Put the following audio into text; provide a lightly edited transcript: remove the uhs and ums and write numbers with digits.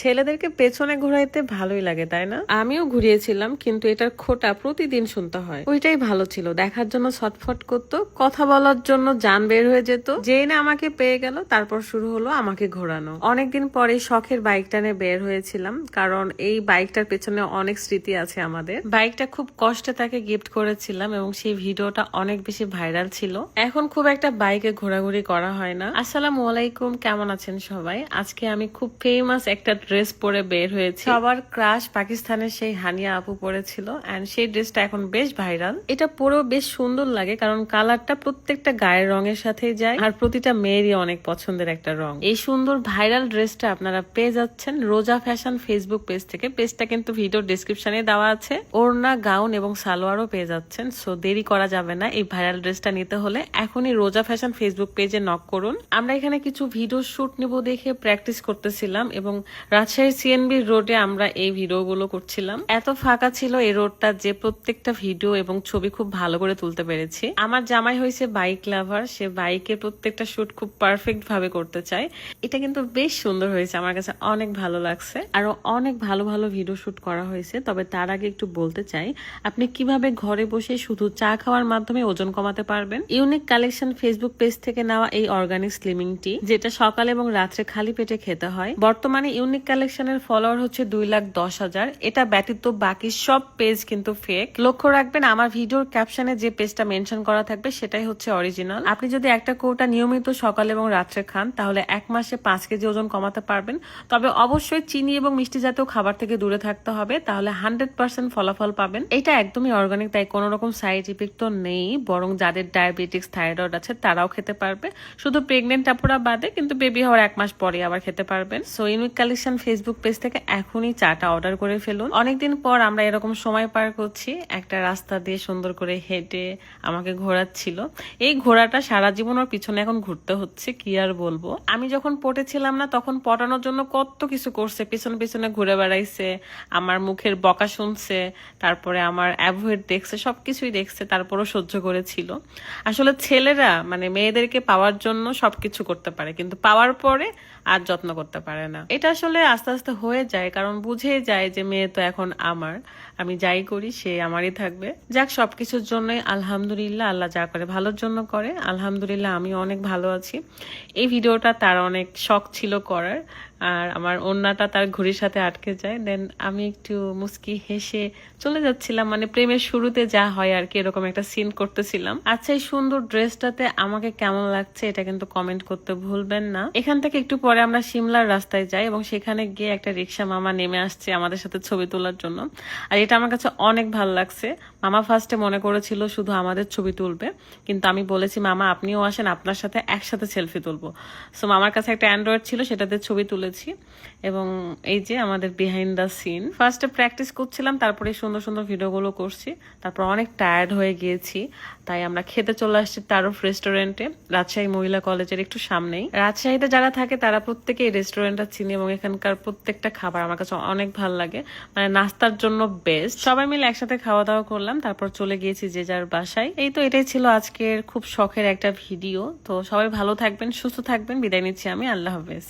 ছেলেদেরকে পেছনে ঘোরাইতে ভালোই লাগে তাই না? আমিও ঘুরিয়েছিলাম, কিন্তু এটার খোটা প্রতিদিন শুনতে হয়। ওইটাই ভালো ছিল, দেখার জন্য ছটফট করতো, কথা বলার জন্য জান বের হয়ে যেত। যেই না আমাকে পেয়ে গেল তারপর শুরু হলো আমাকে ঘোরানো। অনেকদিন পরে শখের বাইকটা নিয়ে বের হয়েছিলাম, কারণ এই বাইকটার পেছনে অনেক স্মৃতি আছে আমাদের। বাইকটা খুব কষ্টে তাকে গিফট করেছিলাম এবং সেই ভিডিওটা অনেক বেশি ভাইরাল ছিল। এখন খুব একটা বাইকে ঘোরাঘুরি করা হয় না। আসসালামু আলাইকুম, কেমন আছেন সবাই? আজকে আমি খুব ফেমাস একটা ড্রেস পরে বের হয়েছি। সবার ক্রাশ পাকিস্তানের সেই হানিয়া আপু পরেছিল, এন্ড সেই ড্রেসটা এখন বেশ ভাইরাল। এটা পরেও বেশ সুন্দর লাগে, কারণ কালারটা প্রত্যেকটা গায়ের রঙের সাথেই যায়, আর প্রতিটা মেয়েরই অনেক পছন্দের একটা রং। এই সুন্দর ভাইরাল ড্রেসটা আপনারা পেয়ে যাচ্ছেন রোজা ফ্যাশন ফেসবুক পেজ থেকে। পেজটা কিন্তু ভিডিও ডেসক্রিপশনে দেওয়া আছে। ওড়না, গাউন এবং সালোয়ারও পেয়ে যাচ্ছেন। সো দেরি করা যাবে না, এই ভাইরাল ড্রেসটা নিতে হলে এখনই রোজা ফ্যাশন ফেসবুক পেজে নক করুন। আমরা এখানে কিছু ভিডিও শুট নেব দেখে প্র্যাকটিস করতেছিলাম, এবং রাজশাহী সিএনবি রোডে আমরা এই ভিডিওগুলো করছিলাম। এত ফাঁকা ছিল এই রোডটা যে প্রত্যেকটা ভিডিও এবং ছবি খুব ভালো করে তুলতে পেরেছি। আমার জামাই হয়েছে বাইক লাভার, সে বাইকে প্রত্যেকটা শুট খুব পারফেক্ট ভাবে করতে চায়। এটা কিন্তু বেশ সুন্দর হয়েছে, আমার কাছে অনেক ভালো লাগছে। আরো অনেক ভালো ভালো ভিডিও শুট করা হয়েছে। তবে তার আগে একটু বলতে চাই, আপনি কিভাবে ঘরে বসে শুধু চা খাওয়ার মাধ্যমে ওজন কমাতে পারবেন। ইউনিক কালেকশন ফেসবুক পেজ থেকে নেওয়া এই অর্গানিক স্লিমিং টি, যেটা সকাল এবং রাত্রে খালি পেটে খেতে হয়। বর্তমানে ইউনিক কালেকশনের ফলোয়ার হচ্ছে 2,10,000। এটা ব্যতীত বাকি সব পেজ কিন্তু ফেক। লক্ষ্য রাখবেন, আমার ভিডিওর ক্যাপশনে যে পেজটা মেনশন করা থাকবে সেটাই হচ্ছে অরিজিনাল। আপনি যদি একটা কৌটা নিয়মিত সকাল এবং রাত্রে খান, তাহলে 1 মাসে 5 কেজি ওজন কমাতে পারবেন। তবে অবশ্যই চিনি এবং মিষ্টি জাতীয় খাবার থেকে দূরে থাকতে হবে, তাহলে 100% ফলাফল পাবেন। এটা একদমই অর্গানিক, তাই কোনো রকম সাইড ইফেক্ট তো নেই। বরং যাদের ডায়াবেটিক্স, থাইরয়েড আছে তারাও খেতে পারবে, শুধু প্রেগনেন্ট আপুরা বাদে। কিন্তু বেবি হওয়ার 1 মাস পরে আবার খেতে পারবেন। So unique collection Facebook page থেকে এখনই চাটা অর্ডার করে ফেলুন। অনেকদিন পর আমরা এরকম সময় পার করছি। একটা রাস্তা দিয়ে সুন্দর করে হেঁটে আমাকে ঘোরাচ্ছিল। এই ঘোড়াটা সারা জীবন ওর পিছনে এখন ঘুরতে হচ্ছে, কি আর বলবো। আমি যখন পটেছিলাম না, তখন পটানোর জন্য কত কিছু করছে, পিছনে পিছনে ঘুরে বেড়াইছে, আমার মুখের বকা শুনছে, তারপরে আমার অ্যাভয়েড দেখছে, সবকিছুই দেখছে, তারপরও সহ্য করেছিল। আসলে ছেলেরা মানে মেয়েদেরকে পাওয়ার জন্য সবকিছু করতে পারে, কিন্তু পাওয়ার পরে আর যত্ন করতে পারে না। এটা আসলে আস্তে আস্তে হয়ে যায়, কারণ বুঝে যায় যে মেয়ে তো এখন আমার, আমি যাই করি সে আমারই থাকবে। যাক, সবকিছুর জন্যই আলহামদুলিল্লাহ, আল্লাহ যা করে ভালোর জন্য করে। আলহামদুলিল্লাহ আমি অনেক ভালো আছি। এই ভিডিওটা তার অনেক শখ ছিল করার, আর আমার ওড়নাটা তার ঘড়ির সাথে আটকে যায়। দেন আমি একটু মুস্কি হেসে চলে যাচ্ছিলাম, মানে প্রেমের শুরুতে যা হয় আর কি, এরকম একটা সিন করতেছিলাম। আচ্ছা, এই সুন্দর ড্রেসটাতে আমাকে কেমন লাগছে এটা কিন্তু কমেন্ট করতে ভুলবেন না। এখান থেকে একটু পরে আমরা সিমলার রাস্তায় যাই, এবং সেখানে গিয়ে একটা রিক্সা মামা নেমে আসছে আমাদের সাথে ছবি তোলার জন্য। আর এটা আমার কাছে অনেক ভালো লাগছে। মামা ফার্স্টে মনে করেছিল শুধু আমাদের ছবি তুলবে, কিন্তু আমি বলেছি মামা আপনিও আসেন, আপনার সাথে একসাথে সেলফি তুলবো। সো মামার কাছে একটা অ্যান্ড্রয়েড ছিল, সেটাতে ছবি তুলেছি। এবং এই যে আমাদের বিহাইন্ড দ্য সিন। ফার্স্টে প্র্যাকটিস করছিলাম, তারপরে সুন্দর সুন্দর ভিডিওগুলো করছি। তারপর অনেক টায়ার্ড হয়ে গিয়েছি, তাই আমরা খেতে চলে আসছি তারফ রেস্টুরেন্টে, রাজশাহী মহিলা কলেজের একটু সামনেই। রাজশাহীতে যারা থাকে তারা প্রত্যেকে এই রেস্টুরেন্টটা চিনি, এবং এখানকার প্রত্যেকটা খাবার আমার কাছে অনেক ভালো লাগে, মানে নাস্তার জন্য বেস্ট। সবাই মিলে একসাথে খাওয়া দাওয়া করলাম, তারপর চলে গিয়েছি যে যার বাসায়। এই তো, এটাই ছিল আজকের খুব শখের একটা ভিডিও। তো সবাই ভালো থাকবেন, সুস্থ থাকবেন, বিদায় নিচ্ছি আমি। আল্লাহ হাফেজ।